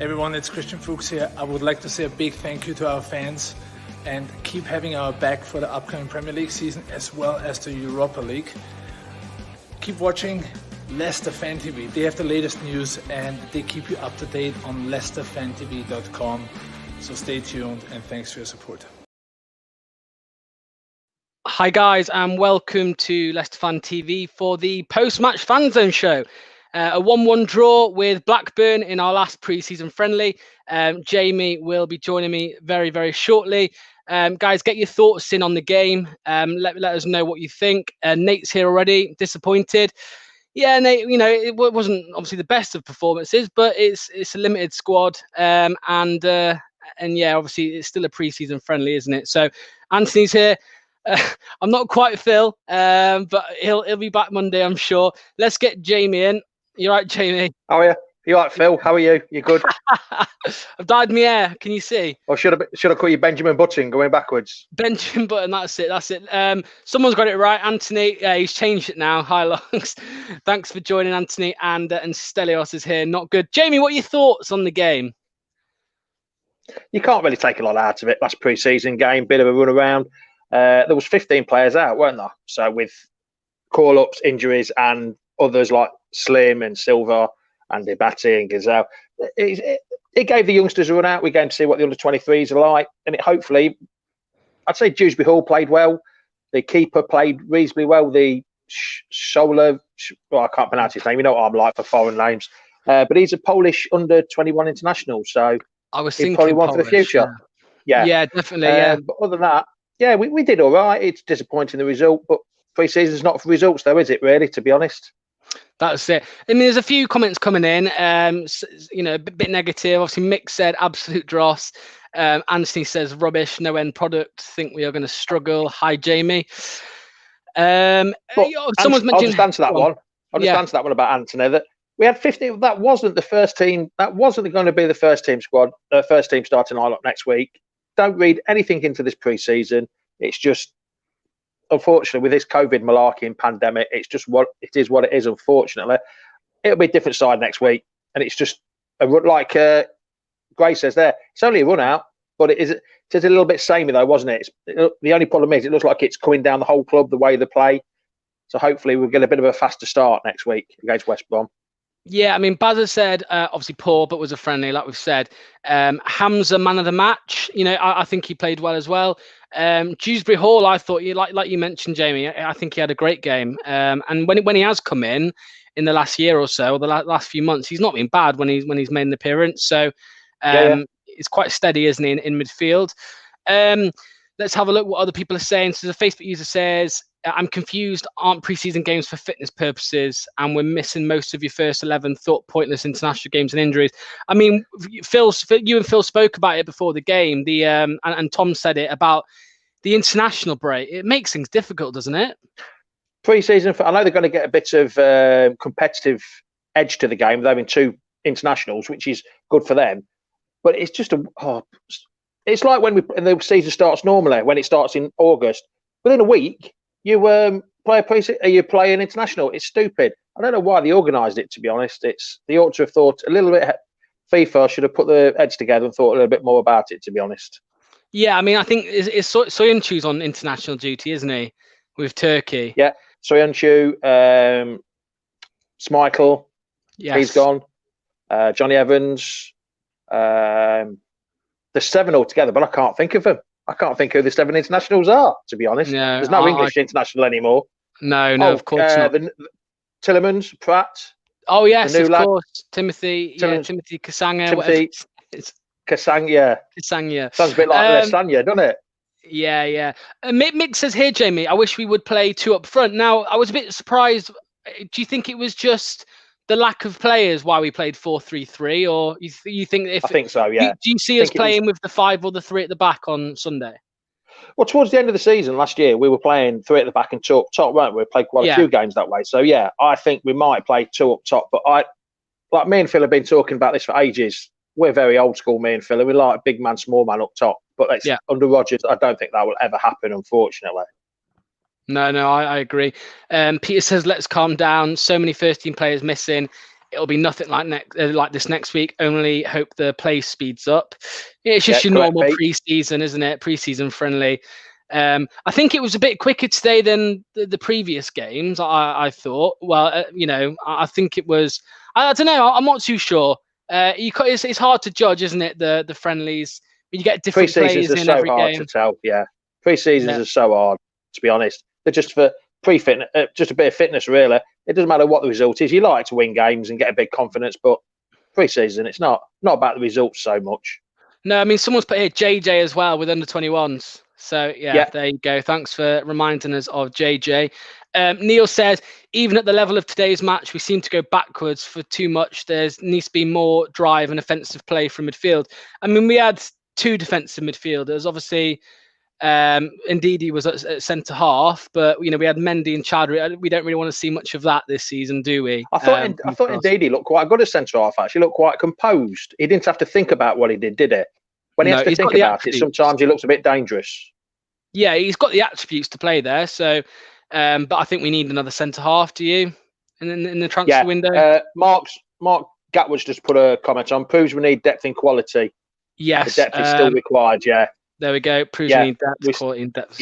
Everyone, it's Christian Fuchs here. I would like to say a big thank you to our fans and keep having our back for the upcoming Premier League season as well as the Europa League. Keep watching Leicester Fan TV. They have the latest news and they keep you up to date on leicesterfantv.com. So stay tuned and thanks for your support. Hi guys, and welcome to Leicester Fan TV for the post-match FANZONE show. A 1-1 draw with Blackburn in our last pre-season friendly. Jamie will be joining me very, very shortly. Guys, get your thoughts in on the game. Let us know what you think. Nate's here already, disappointed. Yeah, Nate, you know, it wasn't obviously the best of performances, but it's a limited squad. And yeah, obviously it's still a pre-season friendly, isn't it? So Anthony's here. I'm not quite Phil, but he'll be back Monday, I'm sure. Let's get Jamie in. You right, Jamie? How are you? You right, Phil? How are you? You good? I've dyed my hair. Can you see? Or should I call you Benjamin Button going backwards? Benjamin Button. That's it. Someone's got it right. Anthony. He's changed it now. Hi, Longs. Thanks for joining, Anthony. And Stelios is here. Not good. Jamie, what are your thoughts on the game? You can't really take a lot out of it. Last pre-season game, bit of a run around. There was 15 players out, weren't there? So with call-ups, injuries, and others like Slim and Silva and Debati and Gazelle, it gave the youngsters a run out. We came to see what the under-23s are like, and it hopefully, I'd say Dewsbury Hall played well. The keeper played reasonably well. The Sola, well, I can't pronounce his name. You know what I'm like for foreign names, but he's a Polish under-21 international, so I was he's thinking probably one Polish, for the future. Yeah, definitely. Yeah, but other than that, yeah, we did all right. It's disappointing the result, but pre-season's not for results, though, is it? Really, to be honest. That's it. I mean, there's a few comments coming in, you know, a bit negative. Obviously, Mick said absolute dross. Anthony says rubbish, no end product. Think we are going to struggle. Hi, Jamie. Someone's mentioned. I'll just answer that one. I'll just answer that one about Anthony. That we had 50. That wasn't the first team. That wasn't going to be the first team squad. First team starting lineup next week. Don't read anything into this pre-season. It's just, unfortunately, with this COVID malarkey and pandemic, it's just what it is. What it is. Unfortunately, it'll be a different side next week, and it's just like Gray says there. It's only a run out, but it's a little bit samey though, wasn't it? The only problem is it looks like it's coming down the whole club the way they play. So hopefully we'll get a bit of a faster start next week against West Brom. Yeah, I mean, Baz has said obviously poor, but was a friendly, like we've said. Hamza, man of the match. You know, I think he played well as well. Dewsbury Hall, I thought, like you mentioned, Jamie, I think he had a great game. And when he has come in the last year or so, or the last few months, he's not been bad when he's made an appearance. So it's quite steady, isn't he, in midfield? Let's have a look what other people are saying. So the Facebook user says, I'm confused. Aren't preseason games for fitness purposes? And we're missing most of your first 11. Thought pointless international games and injuries. I mean, you and Phil spoke about it before the game. And Tom said it about the international break. It makes things difficult, doesn't it? Pre-season, I know they're going to get a bit of competitive edge to the game. They're having two internationals, which is good for them. But it's just it's like when the season starts normally, when it starts in August. Within a week, you play an international. It's stupid. I don't know why they organised it, to be honest. They ought to have thought a little bit. FIFA should have put the heads together and thought a little bit more about it, to be honest. Yeah, I mean, I think it's Soyuncu's on international duty, isn't he, with Turkey? Yeah, Soyuncu, Schmeichel, yes. He's gone. Johnny Evans. There's 7 altogether, but I can't think of them. I can't think who the 7 internationals are, to be honest. No, there's no English international anymore. No, of course not. Tillemans, Pratt. Oh, yes, of course. Timothy Kasanga. Kasanga. Sounds a bit like Sanya, doesn't it? Yeah. Mick says here, Jamie, I wish we would play 2 up front. Now, I was a bit surprised. Do you think it was just the lack of players why we played 4-3-3, or you think I think so, yeah. Do you see us playing with the 5 or the 3 at the back on Sunday? Well, towards the end of the season last year, we were playing 3 at the back and 2 up top, weren't we? We played quite a few games that way. So yeah, I think we might play 2 up top. But like me and Phil have been talking about this for ages. We're very old school, me and Phil. We like big man, small man up top. But under Rodgers, I don't think that will ever happen, unfortunately. No, I agree. Peter says, let's calm down. So many first-team players missing. it'll be nothing like this next week. Only hope the play speeds up. It's just your normal pre-season, isn't it? Pre-season friendly. I think it was a bit quicker today than the previous games. I thought. Well, I think it was. I don't know. I'm not too sure. It's hard to judge, isn't it? The friendlies. You get different players in every game. Pre-seasons are so hard to tell. Yeah, pre-seasons are so hard. To be honest, they're just for pre-fitness, just a bit of fitness, really. It doesn't matter what the result is. You like to win games and get a big confidence, but pre-season, it's not about the results so much. No, I mean, someone's put here JJ as well with under 21s. So yeah, there you go. Thanks for reminding us of JJ. Neil says, even at the level of today's match, we seem to go backwards for too much. There needs to be more drive and offensive play from midfield. I mean, we had 2 defensive midfielders. Obviously, indeed he was at centre half, but we had Mendy and Chadri. We don't really want to see much of that this season, do we? I thought indeed he looked quite good as centre half. Actually, looked quite composed. He didn't have to think about what he did it? When he has to think about it, sometimes he looks a bit dangerous. Yeah, he's got the attributes to play there. So, but I think we need another centre half. Do you? In the transfer window, Mark Gatwood's just put a comment on. Proves we need depth and quality. Yes, the depth is still required. Yeah. There we go. Proves we need depth, quality, and depth.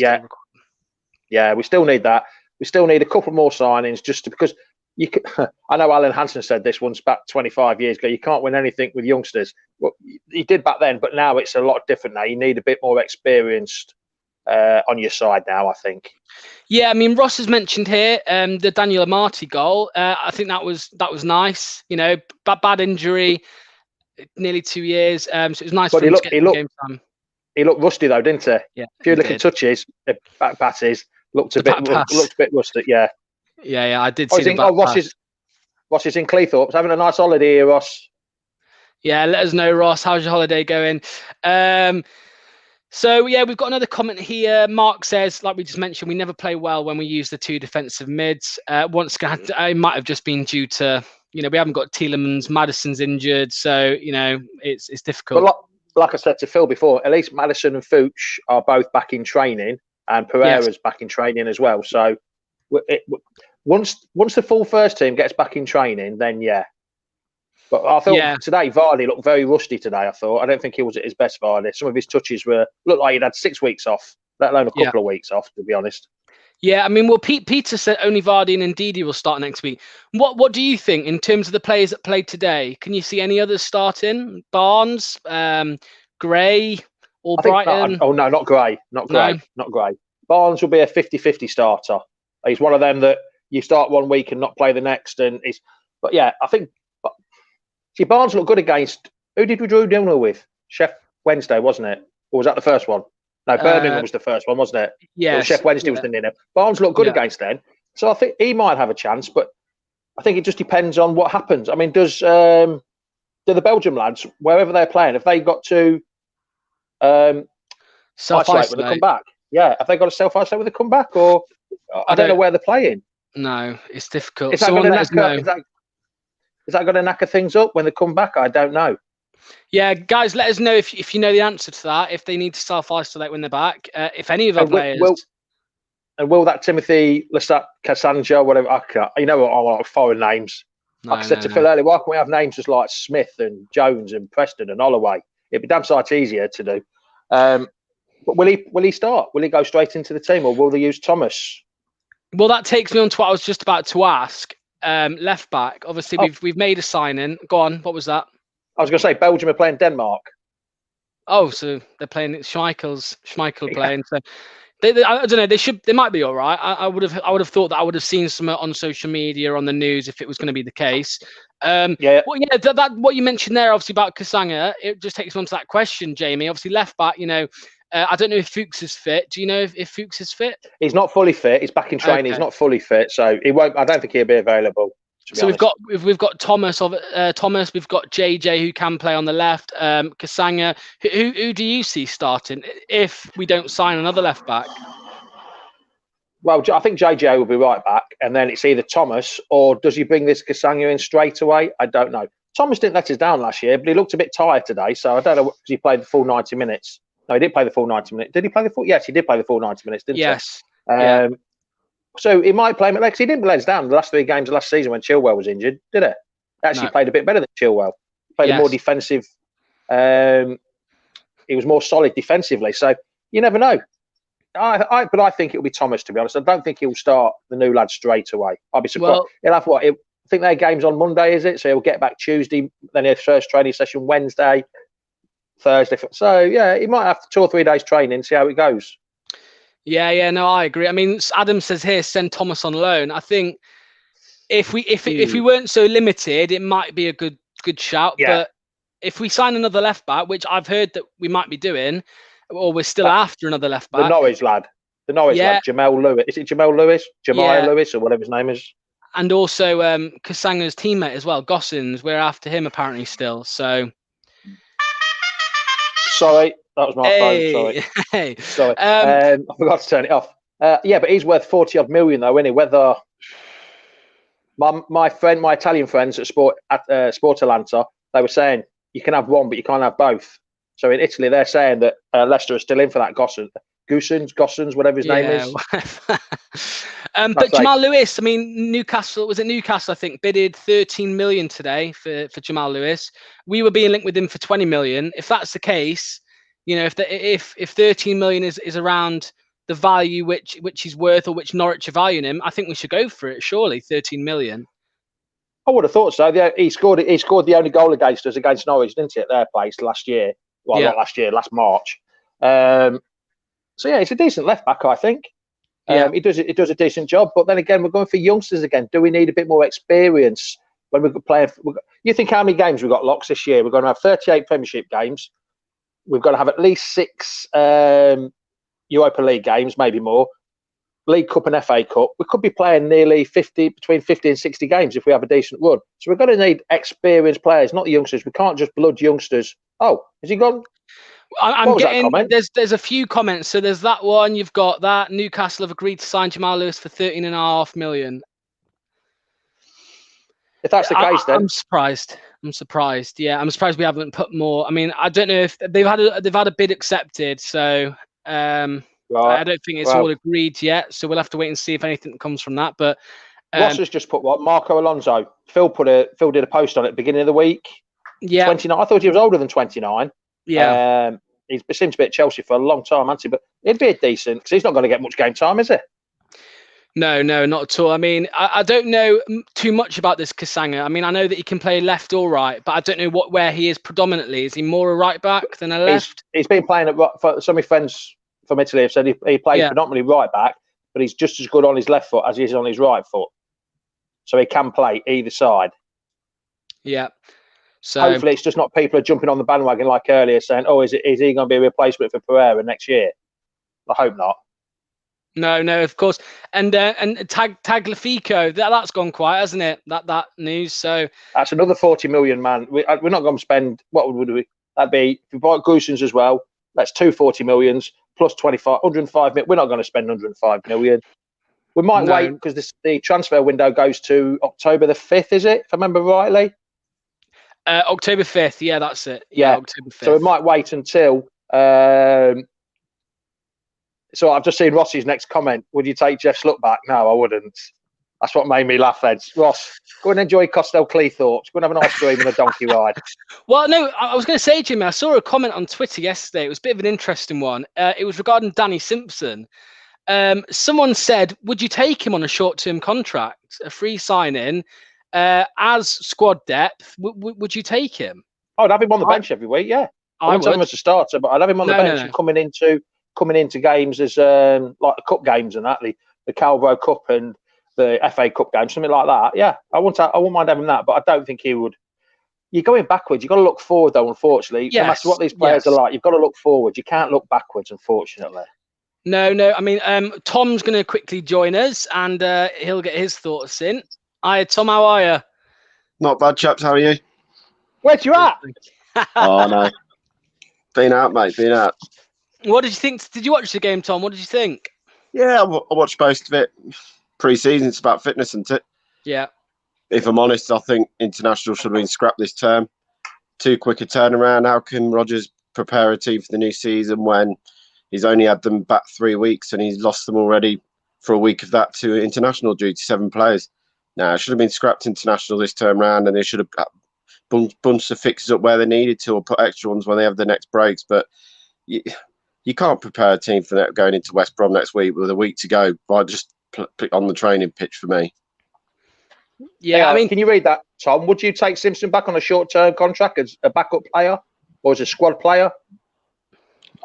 Yeah, we still need that. We still need a couple more signings because you can, I know Alan Hansen said this once back 25 years ago. You can't win anything with youngsters. Well, he did back then, but now it's a lot different. Now you need a bit more experienced on your side now, I think. Yeah, I mean, Ross has mentioned here the Daniel Armartey goal. I think that was nice. Bad injury, nearly 2 years. So it was nice for him to get game time. He looked rusty though, didn't he? Yeah. A few little touches, back passes, looked a bit rusty. Yeah. Yeah, I did see the back pass. Ross is in Cleethorpes, having a nice holiday here, Ross. Yeah, let us know, Ross. How's your holiday going? So yeah, we've got another comment here. Mark says, like we just mentioned, we never play well when we use the 2 defensive mids. Once again, it might have just been due to we haven't got Tielemans, Maddison's injured, so it's difficult. But like I said to Phil before, at least Maddison and Fuchs are both back in training, and Pereira's back in training as well. So once the full first team gets back in training, then yeah. But I thought today Vardy looked very rusty today. I don't think he was at his best, Vardy. Some of his touches looked like he'd had 6 weeks off, let alone a couple of weeks off, to be honest. Yeah, I mean, well, Peter said only Vardy and Ndidi will start next week. What do you think in terms of the players that played today? Can you see any others starting? Barnes, Gray, or Brighton? No, not Gray. Not Gray. Barnes will be a 50-50 starter. He's one of them that you start 1 week and not play the next. But yeah, I think Barnes looked good against. Who did we draw 0-0 with? Sheff Wednesday, wasn't it? Or was that the first one? No, Birmingham was the first one, wasn't it? Yeah. Sheff Wednesday was the nil. Barnes looked good against them. So I think he might have a chance, but I think it just depends on what happens. I mean, do the Belgium lads, wherever they're playing, have they got to self-isolate when they come back? Yeah, have they got to self-isolate when they come back? Or I don't know where they're playing. No, it's difficult. Is that going to knacker things up when they come back? I don't know. Yeah, guys, let us know if you know the answer to that, if they need to self-isolate when they're back, if any of our players... Will that Timothy Cassandra, whatever, I like foreign names. I said to Phil earlier, why can't we have names just like Smith and Jones and Preston and Holloway? It'd be damn sight easier to do. But will he start? Will he go straight into the team, or will they use Thomas? Well, that takes me on to what I was just about to ask. Left back, obviously, we've made a signing. Go on, what was that? I was going to say Belgium are playing Denmark. Oh, so they're playing Schmeichel playing. So I don't know. They might be all right. I would have thought that I would have seen some on social media, on the news, if it was going to be the case. Well, yeah. That what you mentioned there, obviously about Kasanga, it just takes me on to that question, Jamie. Obviously, left back. I don't know if Fuchs is fit. Do you know if Fuchs is fit? He's not fully fit. He's back in training. Okay. He's not fully fit, so he won't. I don't think he'll be available. So we've got Thomas. We've got JJ who can play on the left. Kasanga. Who do you see starting if we don't sign another left back? Well, I think JJ will be right back, and then it's either Thomas or does he bring this Kasanga in straight away? I don't know. Thomas didn't let us down last year, but he looked a bit tired today, so I don't know because he played the full 90 minutes. No, he did play the full 90 minutes. Did he play the full? Yes, he did play the full 90 minutes, didn't he? Yes. So he might play him. He didn't let us down the last 3 games of last season when Chilwell was injured, did he? Actually played a bit better than Chilwell. Played a more defensive. He was more solid defensively. So you never know. But I think it'll be Thomas, to be honest. I don't think he'll start the new lad straight away. I'll be surprised. Well, he'll have I think their game's on Monday, is it? So he'll get back Tuesday, then his first training session Wednesday, Thursday. So yeah, he might have 2 or 3 days training, see how it goes. Yeah, no, I agree. I mean, Adam says here, send Thomas on loan. I think if we weren't so limited, it might be a good shout. Yeah. But if we sign another left back, which I've heard that we might be doing, or we're still after another left back. The Norwich lad, Jamal Lewis. Is it Jamal Lewis? Jemiah Lewis, or whatever his name is. And also Kasanga's teammate as well, Gossens. We're after him apparently still. So. Sorry, that was my phone. Sorry. Sorry. I forgot to turn it off. Yeah, but he's worth 40-odd million though, isn't he? Whether my Italian friends at Sport Atalanta, they were saying you can have one, but you can't have both. So in Italy, they're saying that Leicester is still in for that Gossens, whatever his name is. But Jamal Lewis, I mean, Newcastle, I think, bidded 13 million today for Jamal Lewis. We were being linked with him for 20 million. If that's the case, you know, if 13 million is around the value which he's worth, or which Norwich are valuing him, I think we should go for it. Surely 13 million. I would have thought so. Yeah, he scored the only goal against us against Norwich, didn't he, at their place last year? Well, not last year, last March. So yeah, it's a decent left back, I think. He does a decent job. But then again, we're going for youngsters again. Do we need a bit more experience when we're playing? You think how many games we've got, Locks, this year? We're going to have 38 Premiership games. We've got to have at least 6 Europa League games, maybe more. League Cup and FA Cup. We could be playing nearly between 50 and 60 games if we have a decent run. So we're going to need experienced players, not the youngsters. We can't just blood youngsters. Oh, has he gone? I'm getting there's a few comments. So there's that one. You've got that Newcastle have agreed to sign Jamal Lewis for 13.5 million. If that's the case, then I'm surprised. Yeah, I'm surprised we haven't put more. I mean, I don't know if they've had a bid accepted. So I don't think it's all agreed yet. So we'll have to wait and see if anything comes from that. But Ross has just put what? Marco Alonso. Phil did a post on it at the beginning of the week. Yeah, 29. I thought he was older than 29. Yeah, he seems to be at Chelsea for a long time, hasn't he? But he'd be a decent, because he's not going to get much game time, is he? No, not at all. I mean, I don't know too much about this Kasanga. I mean, I know that he can play left or right, but I don't know where he is predominantly. Is he more a right back than a left? He's been playing at right. Some of my friends from Italy have said he plays predominantly right back, but he's just as good on his left foot as he is on his right foot. So he can play either side. Yeah. So hopefully it's just not people are jumping on the bandwagon like earlier saying, "Oh, is he going to be a replacement for Pereira next year?" I hope not. No, of course. And Tagliafico, that's gone quiet, hasn't it? That news. So that's another 40 million, man. We're not going to spend. What would we? That'd be if we buy Goosens as well. That's 240 millions plus 105 million. We're not going to spend 105 million. We might wait because the transfer window goes to October the 5th. Is it? If I remember rightly. October 5th. Yeah, that's it. Yeah, October 5th. So we might wait until. So I've just seen Ross's next comment. Would you take Jeff's look back? No, I wouldn't. That's what made me laugh, Ed. Ross, go and enjoy Costel Cleethorpes. Go and have an ice cream and a donkey ride. Well, no, I was going to say, Jimmy, I saw a comment on Twitter yesterday. It was a bit of an interesting one. It was regarding Danny Simpson. Someone said, would you take him on a short-term contract, a free sign-in, as squad depth? Would you take him? I'd have him on the bench every week, yeah. I wouldn't have him as a starter, but I'd have him on the bench and coming into games as like the cup games and that, the Calvo Cup and the FA Cup games, something like that. Yeah, I wouldn't mind having that, but I don't think he would. You're going backwards. You've got to look forward, though, unfortunately. No matter what these players are like, you've got to look forward. You can't look backwards, unfortunately. No. I mean, Tom's going to quickly join us and he'll get his thoughts in. Hi, Tom, how are you? Not bad, chaps. How are you? Where'd you at? Oh, no. Been out, mate. Been out. What did you think? Did you watch the game, Tom? What did you think? Yeah, I watched most of it. Pre-season, it's about fitness, isn't it? Yeah. If I'm honest, I think international should have been scrapped this term. Too quick a turnaround. How can Rodgers prepare a team for the new season when he's only had them back 3 weeks and he's lost them already for a week of that to international due to 7 players? No, it should have been scrapped international this term round, and they should have bunched the fixes up where they needed to, or put extra ones when they have the next breaks. But you can't prepare a team for that going into West Brom next week with a week to go by just on the training pitch for me. Yeah, I mean, can you read that, Tom? Would you take Simpson back on a short-term contract as a backup player or as a squad player?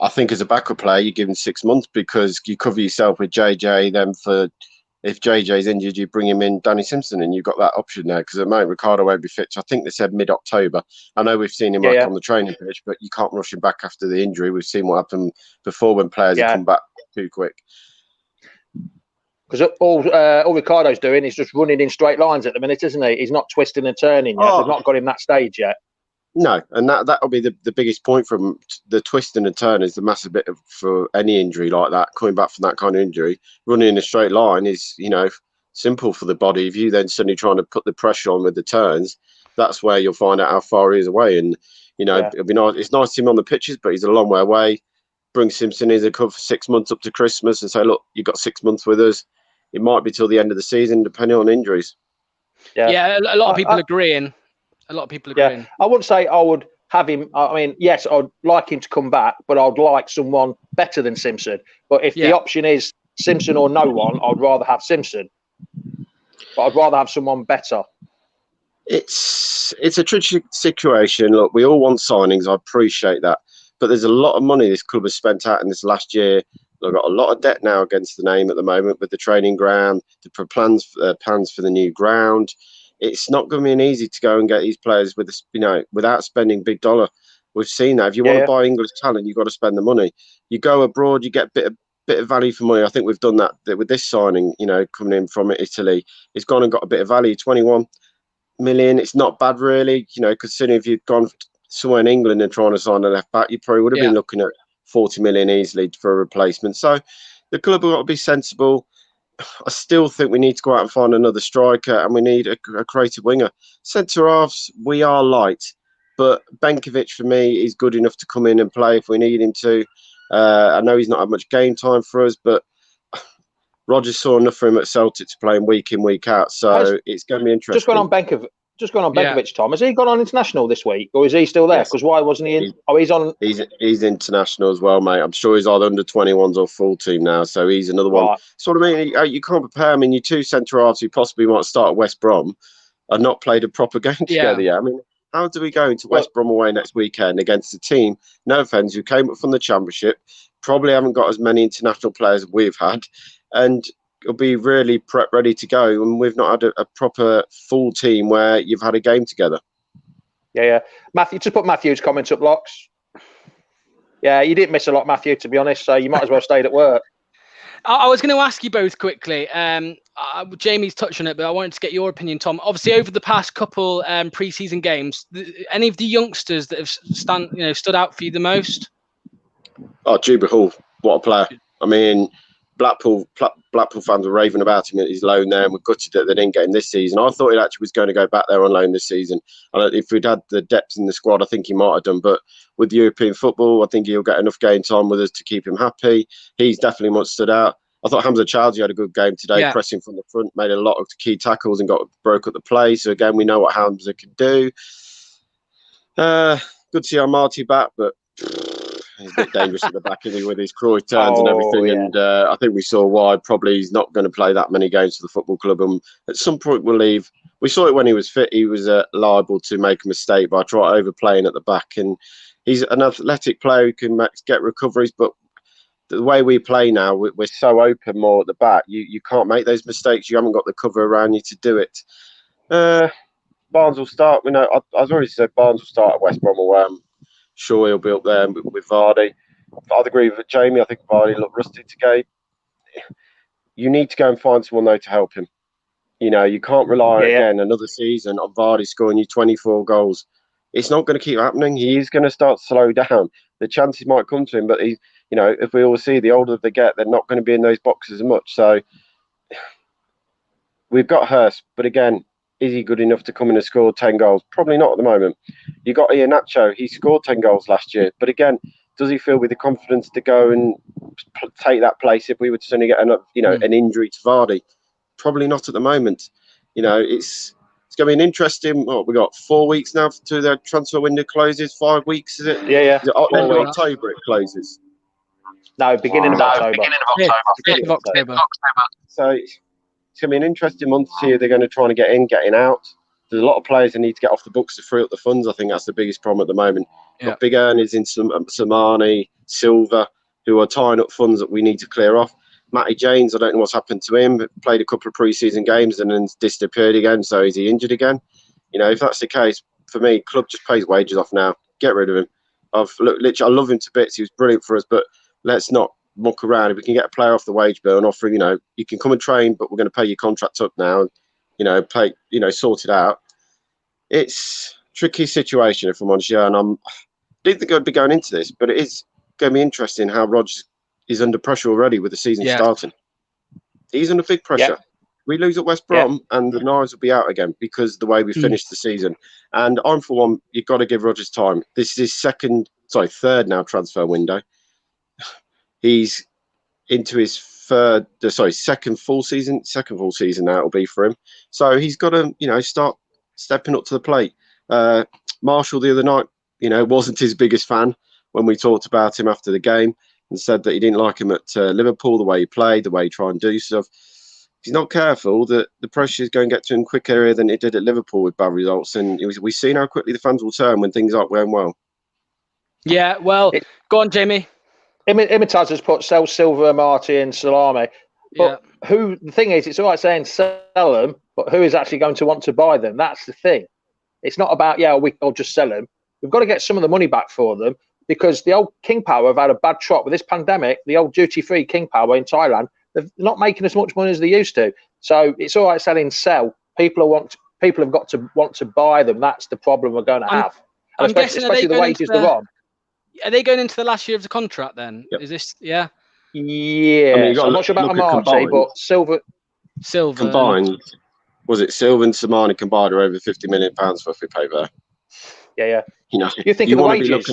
I think as a backup player, you give him 6 months because you cover yourself with JJ. Then if JJ's injured, you bring him in Danny Simpson, and you've got that option there. Because at the moment, Ricardo won't be fit. So I think they said mid-October. I know we've seen him on the training pitch, but you can't rush him back after the injury. We've seen what happened before when players have come back too quick. Because all Ricardo's doing is just running in straight lines at the minute, isn't he? He's not twisting and turning yet. They've not got him that stage yet. No, and that'll be the biggest point from the twisting and turn is the massive bit for any injury like that. Coming back from that kind of injury, running in a straight line is, simple for the body. If you then suddenly trying to put the pressure on with the turns, that's where you'll find out how far he is away. And, it'll be nice. It's nice to see him on the pitches, but he's a long way away. Bring Simpson in as a cover for 6 months up to Christmas and say, look, you've got 6 months with us. It might be till the end of the season, depending on injuries. Yeah, a lot of people agreeing. A lot of people agreeing. Yeah, I wouldn't say I would have him. I mean, yes, I'd like him to come back, but I'd like someone better than Simpson. But if the option is Simpson or no one, I'd rather have Simpson. But I'd rather have someone better. It's a tricky situation. Look, we all want signings. I appreciate that. But there's a lot of money this club has spent out in this last year. They've got a lot of debt now against the name at the moment with the training ground, the plans for the new ground. It's not going to be easy to go and get these players with, without spending big dollar. We've seen that. If you want to buy English talent, you've got to spend the money. You go abroad, you get a bit of value for money. I think we've done that with this signing. Coming in from Italy, it's gone and got a bit of value. 21 million. It's not bad, really. Considering if you'd gone somewhere in England and trying to sign a left back, you probably would have been looking at 40 million easily for a replacement. So the club have got to be sensible. I still think we need to go out and find another striker, and we need a creative winger. Centre halves, we are light, but Benkovic for me is good enough to come in and play if we need him to. I know he's not had much game time for us, but Rodgers saw enough for him at Celtic to play him week in, week out. So it's going to be interesting. Just going on Benkovic, Tom. Has he gone on international this week, or is he still there? Because why wasn't he in? He's on. He's international as well, mate. I'm sure he's either under 21s or full team now. So he's another one. Sort of mean you can't compare. I mean, your two centre halves who possibly might start at West Brom are not played a proper game together yet. I mean, how do we go into West Brom away next weekend against a team, no offence, who came up from the Championship, probably haven't got as many international players as we've had, and it'll be really ready to go, and we've not had a proper full team where you've had a game together. Yeah. Matthew, just put Matthew's comments up, Locks. Yeah, you didn't miss a lot, Matthew, to be honest, so you might as well stayed at work. I was going to ask you both quickly. Jamie's touched on it, but I wanted to get your opinion, Tom. Obviously, over the past couple pre-season games, any of the youngsters that have stood out for you the most? Oh, Jubilee Hall, what a player! I mean, Blackpool fans were raving about him at his loan there, and were gutted that they didn't get him this season. I thought he actually was going to go back there on loan this season. If we'd had the depth in the squad, I think he might have done. But with European football, I think he'll get enough game time with us to keep him happy. He's definitely much stood out. I thought Hamza Childsy had a good game today, pressing from the front, made a lot of key tackles and broke up the play. So again, we know what Hamza can do. Good to see Armartey back, but he's a bit dangerous at the back, isn't he, with his Cruyff turns and everything. Yeah. And I think we saw why probably he's not going to play that many games for the football club. And at some point we'll leave. We saw it when he was fit. He was liable to make a mistake by overplaying at the back. And he's an athletic player who can get recoveries. But the way we play now, we're so open more at the back. You can't make those mistakes. You haven't got the cover around you to do it. Barnes will start. I've already said Barnes will start at West Brom away. I'm sure he'll be up there with Vardy. I'd agree with Jamie. I think Vardy looked rusty today. You need to go and find someone, though, to help him. You can't rely again another season on Vardy scoring you 24 goals. It's not going to keep happening. He is going to start to slow down. The chances might come to him, but if we all see, the older they get, they're not going to be in those boxes as much. So we've got Hurst, but again, is he good enough to come in and score 10 goals? Probably not at the moment. You got Iheanacho. He scored 10 goals last year. But again, does he feel with the confidence to go and take that place if we were to suddenly get an injury to Vardy? Probably not at the moment. You know, it's going to be an interesting. What we got 4 weeks now to the transfer window closes. 5 weeks, is it? Yeah. Is it end of October it closes? No, beginning of October. Beginning of October. So it's going to be an interesting month to see if they're going to try and get in, getting out. There's a lot of players that need to get off the books to free up the funds. I think that's the biggest problem at the moment. Got big earners in Samani, Silva, who are tying up funds that we need to clear off. Matty James, I don't know what's happened to him. But played a couple of pre-season games and then disappeared again. So is he injured again? You know, if that's the case, for me, club just pays wages off now. Get rid of him. Literally, I love him to bits. He was brilliant for us, but let's not muck around. If we can get a player off the wage bill and offer him, you know, you can come and train, but we're going to pay your contract up now. And, you know, sort it out. It's a tricky situation, if I'm honest. Yeah, and I didn't think I'd be going into this, but it is going to be interesting how Rodgers is under pressure already with the season starting. He's under big pressure. Yeah. We lose at West Brom and the knives will be out again because of the way we finished the season. And I'm for one, you've got to give Rodgers time. This is his third now transfer window. He's into his second full season now it'll be for him. So he's got to, you know, start stepping up to the plate. Marshall the other night, you know, wasn't his biggest fan when we talked about him after the game and said that he didn't like him at Liverpool, the way he played, the way he tried and do stuff. If he's not careful, that the pressure is going to get to him quicker than it did at Liverpool with bad results. And we've seen how quickly the fans will turn when things aren't going well. Yeah, well, go on, Jamie. Imitaz has put sell Silva, Armartey and Salami. But the thing is, it's all right saying sell them, but who is actually going to want to buy them? That's the thing. It's not about, I'll just sell them. We've got to get some of the money back for them because the old King Power have had a bad trot with this pandemic. The old duty-free King Power in Thailand, they're not making as much money as they used to. So it's all right selling sell. People have got to want to buy them. That's the problem we're going to have. I'm guessing especially the wages they're on. Are they going into the last year of the contract then? Yep. Is this, Yeah. I mean, I'm not sure about Armartey, but Silva combined. Was it Silva and Samani combined are over £50 million for if we pay there? Yeah. You know, you think of the wages.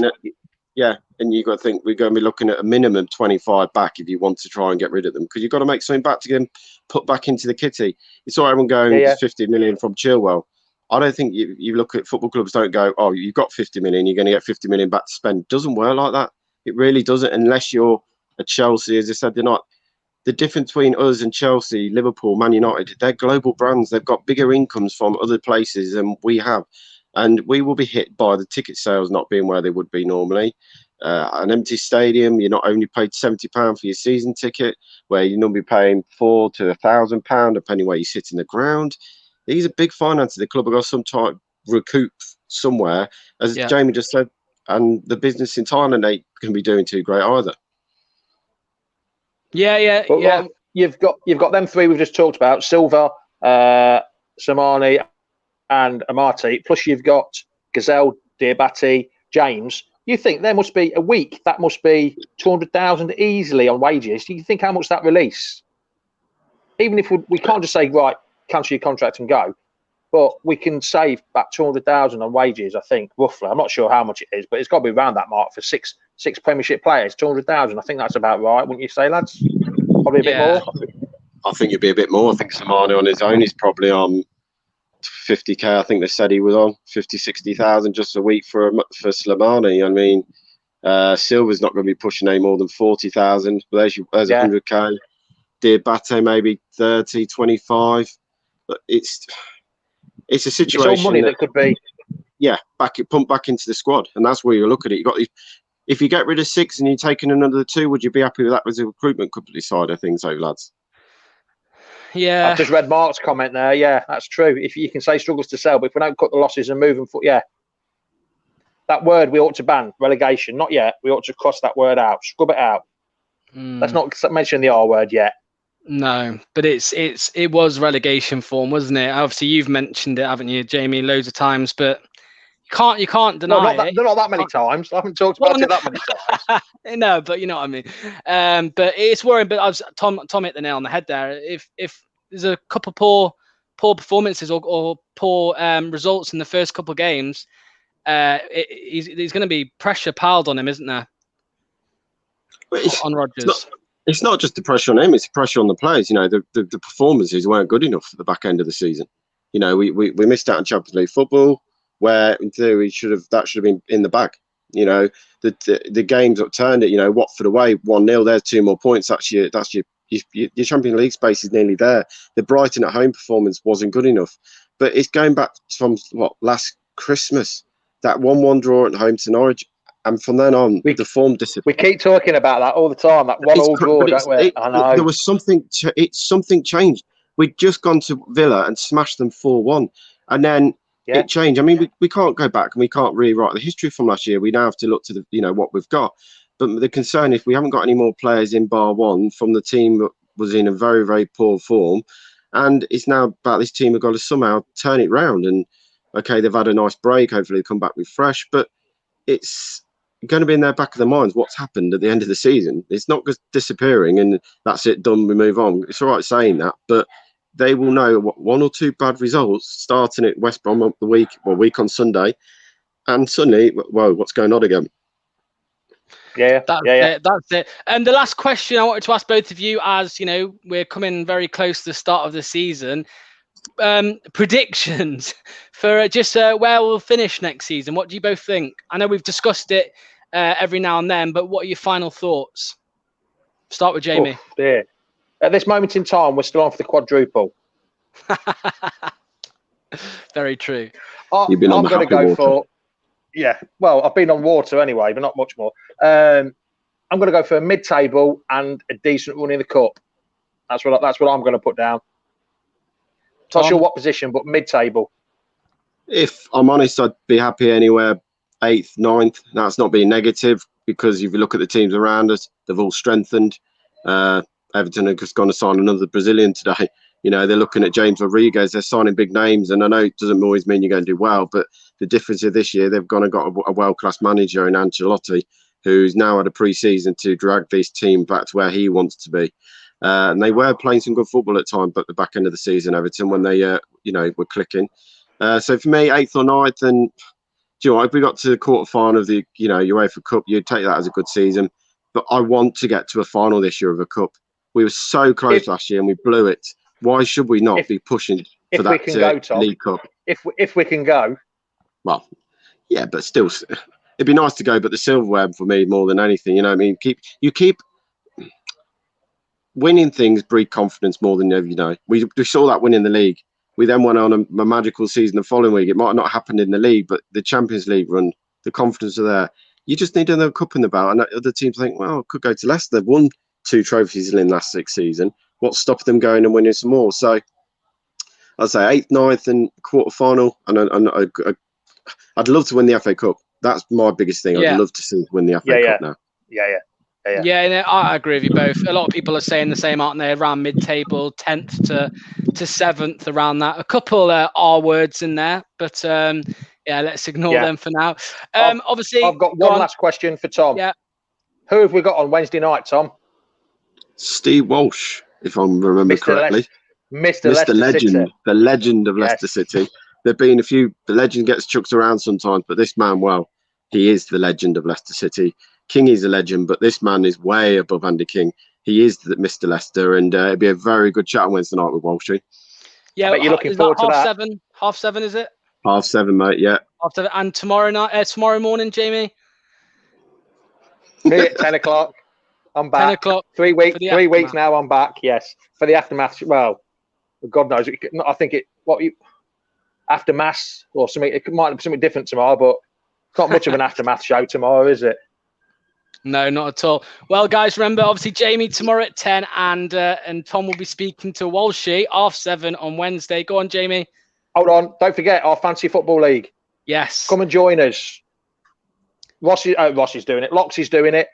And you've got to think we're going to be looking at a minimum 25 back if you want to try and get rid of them because you've got to make something back to get them put back into the kitty. It's all right, everyone going 50 million from Chilwell. I don't think you look at football clubs don't go, oh, you've got 50 million, you're going to get 50 million back to spend. It doesn't work like that. It really doesn't unless you're a Chelsea. As I said, they're not. The difference between us and Chelsea, Liverpool, Man United, they're global brands. They've got bigger incomes from other places than we have. And we will be hit by the ticket sales not being where they would be normally. An empty stadium, you're not only paid £70 for your season ticket, where you're normally paying £400 to £1,000, depending where you sit in the ground. These are big finances. The club have got some type recoup somewhere, as Jamie just said, and the business in Thailand ain't going to be doing too great either. Well, you've got them three we've just talked about: Silva, Samani, and Armartey. Plus, you've got Gazelle, Diabate, James. You think there must be a week that must be 200,000 easily on wages? Do you think how much that release? Even if we can't just say right, cancel your contract and go, but we can save about 200,000 on wages. I think roughly. I'm not sure how much it is, but it's got to be around that mark for six Premiership players. 200,000. I think that's about right, wouldn't you say, lads? Probably a bit more. I think it'd be a bit more. I think Samani on his own is probably on 50k. I think they said he was on 50-60,000 just a week for Slimani. I mean, Silva's not going to be pushing any more than 40,000. But there's 100k. Diabate maybe 30, 25. But it's a situation. It's all money that could be. Yeah, pumped back into the squad, and that's where you look at it. You got if you get rid of 6 and you're taking another 2, would you be happy with that as a recruitment company side of things, lads? Yeah, I've just read Mark's comment there. Yeah, that's true. If you can say struggles to sell, but if we don't cut the losses and move them, that word we ought to ban, relegation. Not yet. We ought to cross that word out, scrub it out. Let's not mention the R word yet. No, but it was relegation form, wasn't it? Obviously, you've mentioned it, haven't you, Jamie, loads of times, but you can't deny it. Not that many times. I haven't talked about it that many times. No, but you know what I mean. But it's worrying. But Tom hit the nail on the head there. If there's a couple poor performances or poor results in the first couple of games, there's going to be pressure piled on him, isn't there? On Rodgers. It's not just the pressure on him; it's the pressure on the players. You know, the performances weren't good enough at the back end of the season. You know, we missed out on Champions League football, where in theory that should have been in the bag. You know, the games that turned it. You know, Watford away 1-0. There's 2 more points. That's your Champions League space is nearly there. The Brighton at home performance wasn't good enough, but it's going back from last Christmas, that 1-1 draw at home to Norwich, and from then on the form disappeared. We keep talking about that all the time. That 1-1 draw, don't we? I know. There was something. Something changed. We'd just gone to Villa and smashed them 4-1, and then it changed. I mean, we can't go back and we can't rewrite the history from last year. We now have to look to what we've got. But the concern is we haven't got any more players in bar one from the team that was in a very, very poor form, and it's now about this team have got to somehow turn it round. And okay, they've had a nice break. Hopefully, they come back with fresh, but it's going to be in their back of their minds what's happened at the end of the season. It's not just disappearing and that's it, done, we move on. It's all right saying that, but they will know what 1 or 2 bad results starting at West Brom week on Sunday, and suddenly, whoa, what's going on again? That's it. And the last question I wanted to ask both of you, as you know, we're coming very close to the start of the season. Predictions for just where we'll finish next season. What do you both think? I know we've discussed it every now and then, but what are your final thoughts? Start with Jamie. At this moment in time, we're still on for the quadruple. Very true. I'm going to go for, well, I've been on water anyway, but not much more. I'm going to go for a mid-table and a decent run in the cup. That's what I'm going to put down. Not sure what position, but mid-table. If I'm honest, I'd be happy anywhere 8th, 9th. That's not being negative, because if you look at the teams around us, they've all strengthened. Everton have just gone to sign another Brazilian today. You know, they're looking at James Rodriguez. They're signing big names, and I know it doesn't always mean you're going to do well, but the difference is this year they've gone and got a world-class manager in Ancelotti, who's now had a pre-season to drag this team back to where he wants to be. And they were playing some good football at times, but at the back end of the season, Everton, when they, were clicking. So for me, 8th or 9th, and do you know what, if we got to the quarter-final of the, UEFA Cup, you'd take that as a good season. But I want to get to a final this year of a cup. We were so close last year and we blew it. Why should we not be pushing for that League Cup? If we can go. Well, yeah, but still, it'd be nice to go. But the silverware for me more than anything, you know what I mean? Keep winning things breed confidence more than ever. You know, we saw that win in the league. We then went on a magical season the following week. It might not have happened in the league, but the Champions League run, the confidence are there. You just need another cup in the belt, and other teams think, well, I could go to Leicester. They've won 2 trophies in the last 6 seasons. What's stopping them going and winning some more? So I'd say 8th, 9th, and quarter-final. And I'd love to win the FA Cup. That's my biggest thing. I'd love to see win the FA Cup now. Yeah, I agree with you both. A lot of people are saying the same, aren't they? Around mid-table, 10th to 7th, around that. A couple R words in there, but let's ignore them for now. Obviously, I've got one last question for Tom. Yeah. Who have we got on Wednesday night, Tom? Steve Walsh, if I remember correctly. Mr. Legend, City. The legend of Leicester City. There've been a few. The legend gets chucked around sometimes, but this man, well, he is the legend of Leicester King is a legend, but this man is way above Andy King. He is the Mr. Leicester, and it'd be a very good chat on Wednesday night with Walshy. Yeah, I bet you're looking forward to that. 7:30, is it? 7:30, mate. Yeah. 7:30, and tomorrow morning, Jamie. Me at 10 o'clock. I'm back. 10 o'clock. 3 weeks. 3 weeks now. I'm back. Yes, for the aftermath. Well, God knows. I think after mass or something. It might be something different tomorrow, but it's not much of an aftermath show tomorrow, is it? No, not at all. Well, guys, remember, obviously, Jamie tomorrow at 10, and Tom will be speaking to Walshy 7:30 on Wednesday. Go on, Jamie. Hold on. Don't forget our Fantasy Football League. Yes. Come and join us. Rossi's doing it. Loxy's doing it.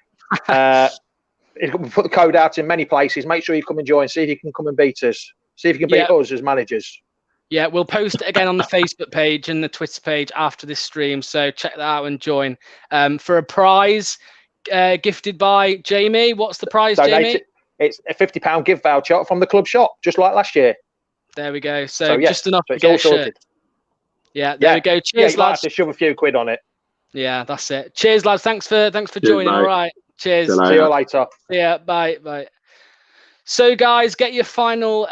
He's put the code out in many places. Make sure you come and join. See if you can come and beat us. See if you can beat us as managers. Yeah, we'll post it again on the Facebook page and the Twitter page after this stream. So check that out and join. For a prize gifted by Jamie. What's the prize, Jamie? It's a £50 gift voucher from the club shop, just like last year. There we go. So just enough to get a shirt. Yeah, there we go. Cheers, you might have to shove a few quid on it. Yeah, that's it. Cheers, lads. Thanks for joining. All right. Cheers. See you later. Yeah, bye. So, guys, get your final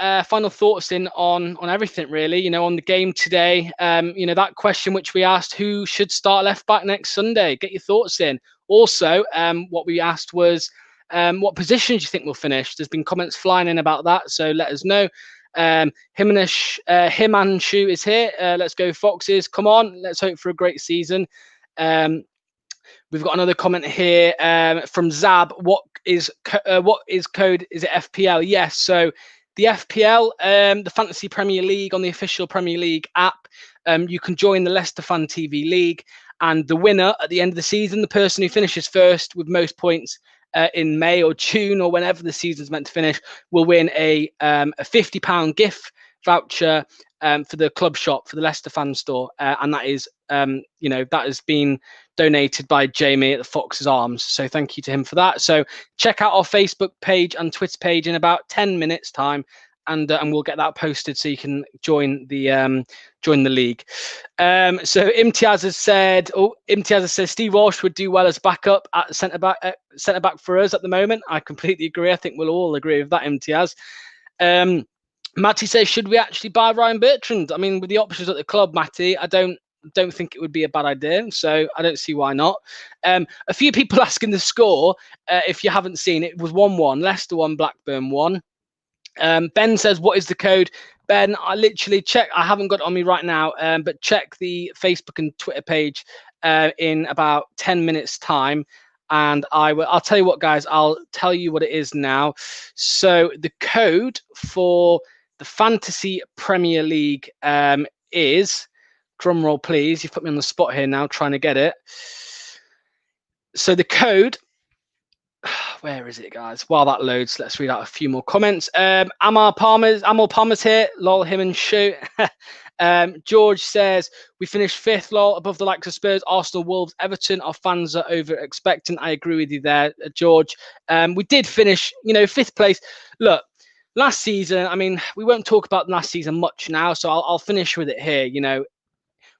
thoughts in on everything, really. You know, on the game today. You know, that question which we asked, who should start left back next Sunday? Get your thoughts in. Also, what we asked was, what position do you think will finish? There's been comments flying in about that, so let us know. Himanshu is here. Let's go Foxes! Come on, let's hope for a great season. We've got another comment here from Zab. What is code? Is it FPL? Yes. So the FPL, the Fantasy Premier League on the official Premier League app. You can join the Leicester Fan TV League, and the winner at the end of the season, the person who finishes first with most points in May or June or whenever the season's meant to finish, will win a £50 gift voucher for the club shop, for the Leicester fan store, and that is you know, that has been donated by Jamie at the Fox's Arms, so thank you to him for that. So check out our Facebook page and Twitter page in about 10 minutes time, and we'll get that posted so you can join the league. So Imtiaz has said Steve Walsh would do well as backup at centre back for us at the moment. I completely agree. I think we'll all agree with that, Imtiaz. Matty says, should we actually buy Ryan Bertrand? I mean, with the options at the club, Matty, I don't think it would be a bad idea, so I don't see why not. A few people asking the score, if you haven't seen it, was 1-1. Leicester 1, Blackburn 1. Ben says, what is the code? Ben, I literally check. I haven't got it on me right now, but check the Facebook and Twitter page in about 10 minutes time. And I'll tell you what, guys, I'll tell you what it is now. So the code for the Fantasy Premier League is, drum roll please, you've put me on the spot here now trying to get it. So the code, where is it, guys? While that loads, let's read out a few more comments. Amar Palmer's here. Lol, him and shoot. George says, we finished 5th, lol, above the likes of Spurs, Arsenal, Wolves, Everton. Our fans are over expectant. I agree with you there, George. We did finish, 5th place. Look, last season, I mean, we won't talk about last season much now, so I'll finish with it here.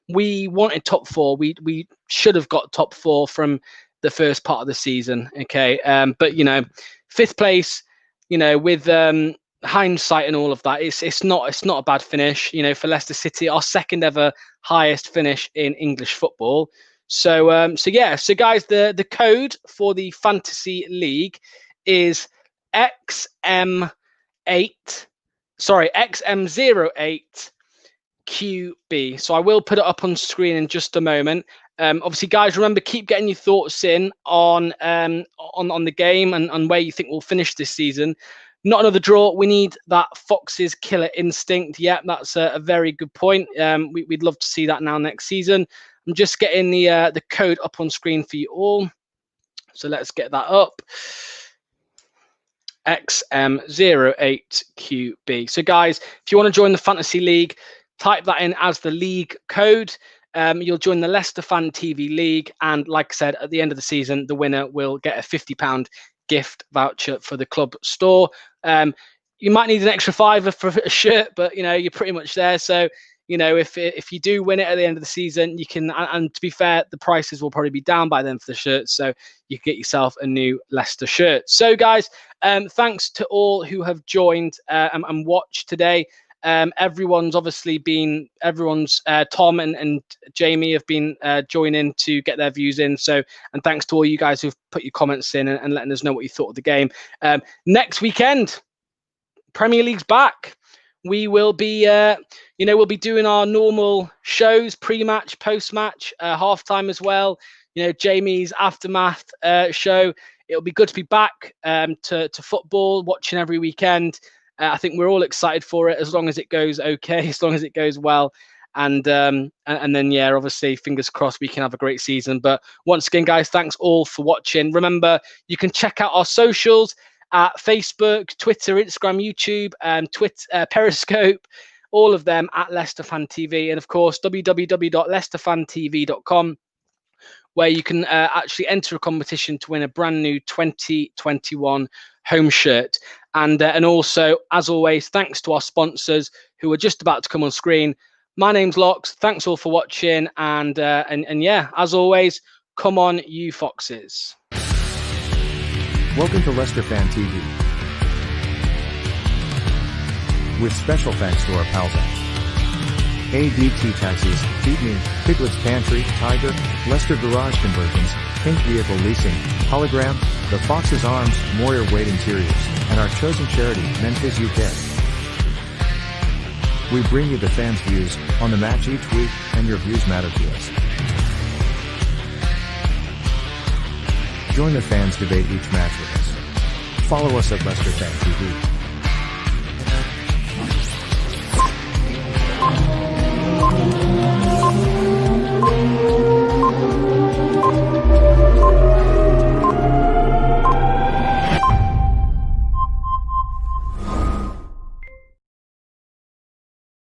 We wanted top 4. We should have got top 4 from the first part of the season. Okay. But 5th place, with hindsight and all of that, it's not a bad finish, for Leicester City, our 2nd ever highest finish in English football. So guys, the code for the Fantasy League is XM08 QB. So I will put it up on screen in just a moment. Obviously, guys, remember, keep getting your thoughts in on the game and where you think we'll finish this season. Not another draw. We need that Foxes killer instinct. Yeah, that's a very good point. We'd love to see that now next season. I'm just getting the code up on screen for you all. So let's get that up. XM08QB. So guys, if you want to join the Fantasy League, type that in as the league code. You'll join the Leicester Fan TV League, and like I said, at the end of the season, the winner will get a £50 gift voucher for the club store. You might need an extra £5 for a shirt, but you're pretty much there. So if you do win it at the end of the season, you can. And to be fair, the prices will probably be down by then for the shirts, so you can get yourself a new Leicester shirt. So guys, thanks to all who have joined and watched today. Everyone's obviously been, Tom and Jamie have been joining to get their views in. So, and thanks to all you guys who've put your comments in and letting us know what you thought of the game. Next weekend, Premier League's back. We will be, we'll be doing our normal shows, pre-match, post-match, halftime as well. Jamie's aftermath show. It'll be good to be back to football, watching every weekend. I think we're all excited for it, as long as it goes okay, as long as it goes well. And then, obviously, fingers crossed we can have a great season. But once again, guys, thanks all for watching. Remember, you can check out our socials at Facebook, Twitter, Instagram, YouTube, Periscope, all of them at Leicester Fan TV. And, of course, www.leicesterfantv.com, where you can actually enter a competition to win a brand new 2021 home shirt. And also, as always, thanks to our sponsors who are just about to come on screen. My name's Lox. Thanks all for watching. And yeah, as always, come on, you Foxes. Welcome to Leicester Fan TV. with special thanks to our pals at ADT Taxis, Feed Me, Piglet's Pantry, Tiger, Leicester Garage Conversions, Pink Vehicle Leasing, Hologram, The Fox's Arms, Moyer Wade Interiors, and our chosen charity, Memphis UK. We bring you the fans' views on the match each week, and your views matter to us. Join the fans' debate each match with us. Follow us at Leicester Fan TV.